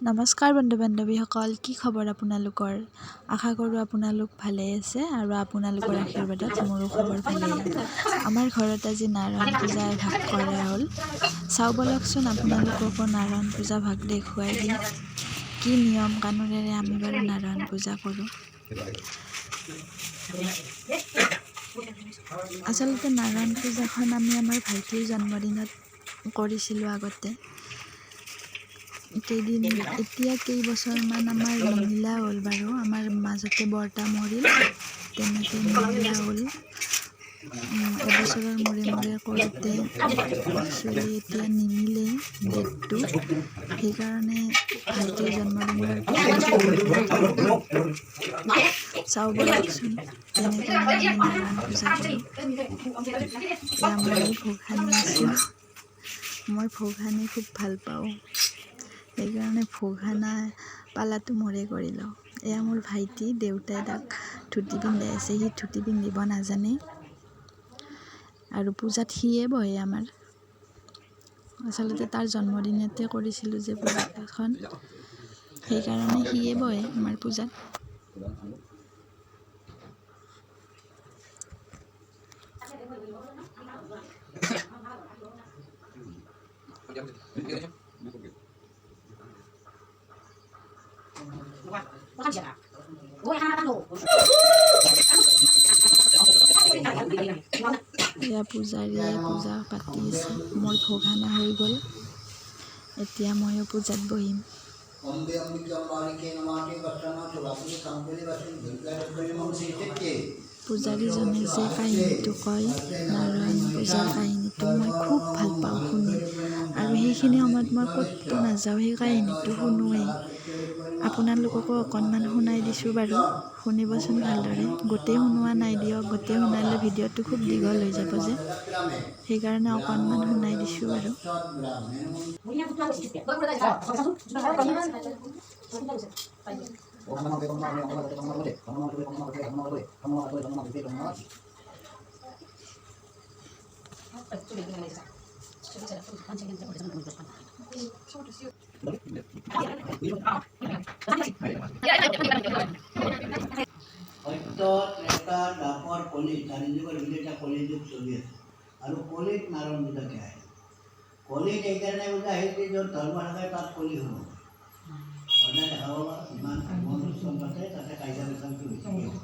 নমস্কাৰ বন্ধু বান্ধৱীসকল, কি খবৰ আপোনালোকৰ? আশা কৰোঁ আপোনালোক ভালে আছে আৰু আপোনালোকৰ আশীৰ্বাদত মোৰো খবৰ ভালেই। আমাৰ ঘৰত আজি নাৰায়ণ পূজাৰ ভাগ কৰা হ'ল। চাওঁ বলকচোন আপোনালোককো নাৰায়ণ পূজা ভাগ দেখুৱাই দিম। কি নিয়ম কানুনেৰে আমি বাৰু নাৰায়ণ পূজা কৰোঁ। আচলতে নাৰায়ণ পূজাখন আমি আমাৰ ভাইটিৰ জন্মদিনত কৰিছিলোঁ আগতে। এতিয়া কেইবছৰমান আমাৰ নিমিলা হ'ল বাৰু। আমাৰ মাজতে বৰ্তা মৰিল, তেনেকৈ নিমিলা হ'ল। এবছৰৰ মূৰে মূৰে কৰোঁতে একচুৱেলি এতিয়া নিমিলে ডেটটো, সেইকাৰণে ভাইটিৰ জন্মদিনৰ চাওঁ বলকচোন তেনেকৈ আমি নাৰায়ণ পূজা কৰোঁ। এয়া মই ভোগ সানি আছোঁ। মই ভোগ সানি খুব ভাল পাওঁ, সেইকাৰণে ভোগ সানা পালাটো মোৰে কৰি লওঁ। এয়া মোৰ ভাইটি, দেউতাই তাক ধুতি পিন্ধাই আছে। সি ধুতি পিন্ধিব নাজানে আৰু পূজাত সিয়ে বহে আমাৰ। আচলতে তাৰ জন্মদিনতে কৰিছিলোঁ যে পূজাখন, সেইকাৰণে সিয়ে বহে আমাৰ পূজাত। এয়া পূজাৰীয়ে পূজা পাতি আছে। মোৰ ভোগ সানা হৈ গ'ল, এতিয়া ময়ো পূজাত বহিম। পূজাৰীজনে যে কাহিনীটো কয়, নাৰায়ণ পূজাৰ কাহিনীটো মই খুব ভাল পাওঁ শুনি, আৰু সেইখিনি সময়ত মই ক'তো নাযাওঁ, সেই কাহিনীটো শুনোৱেই। আপোনালোককো অকণমান শুনাই দিছোঁ বাৰু, শুনিবচোন ভালদৰে। গোটেই শুনোৱা নাই দিয়ক, গোটেই শুনালে ভিডিঅ'টো খুব দীঘল হৈ যাব যে, সেইকাৰণে অকণমান শুনাই দিছোঁ বাৰু। কলিযুগ চলি আছে আৰু কলিত নাৰায়ণ পূজাকে আহে। কলিত এইকাৰণে পূজা আহিছে য'ত ধৰ্ম থাকে তাত কলি হ'ব। সদায় দেখা পাবা ইমান ধৰ্ম পাতে তাতে কাইজা পেচালটো বেছিকৈ হ'ব।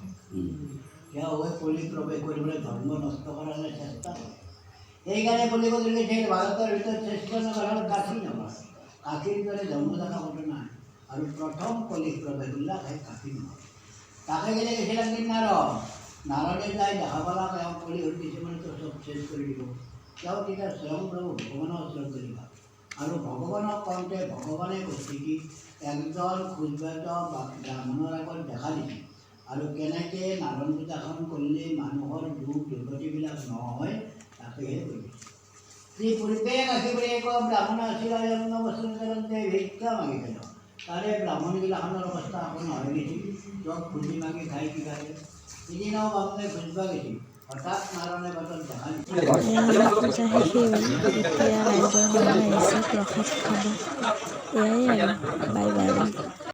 কিয় হয়? কলি প্ৰৱেশ কৰিবলৈ ধৰ্ম নষ্ট কৰাৰ চেষ্টা কৰে। সেইকাৰণে কলি গতিকে ভাৰতৰ ভিতৰত শ্ৰেষ্ঠ নগৰ কাশী নগৰ। কাশীৰ দৰে ধৰ্ম থকা কথা নাই। আৰু প্ৰথম কলি প্ৰৱেশ উল্লাস সেই কাশী নগৰ। তাকে কেনে গৈছিল একদিন নাৰদে যাই দেখা পালা তেওঁ কলি হৈ কিছুমানেতো চব চেঞ্জ কৰি দিব। তেওঁ তেতিয়া স্বয়ং প্ৰভু ভগৱানৰ ওচৰত কৰিবা, আৰু ভগৱানক কওঁতে ভগৱানে কৈছে কি একজন ক্ষুদ্ৰ ব্ৰাহ্মণৰ আগত দেখা দিছে, আৰু কেনেকৈ নাৰায়ণ পূজাখন কৰিলে মানুহৰ দুখ দুৰ্গতিবিলাক নহয় তাকেহে কৈছে। শ্ৰী পূৰ্বে কাশীপুৰী এক ব্ৰাহ্মণ আছিল আৰু অন্নবস্ত্ৰতে ভিক্ষা মাগিছিল। তাৰে ব্ৰাহ্মণগিলাখনৰ অৱস্থা অকণ হয় নেকি, চব খুজি মাগি খাই কি খায়। এদিনাও বামুণে খুজিব গৈছিল, হঠাৎ নাৰায়ণে বাটত দেখা দিছিল। পূজা শেষেই হ'ল, এতিয়া ৰাইজৰ মানুহ আহিছে প্ৰসাদ খাব। এয়াই আৰু, বাই বাই।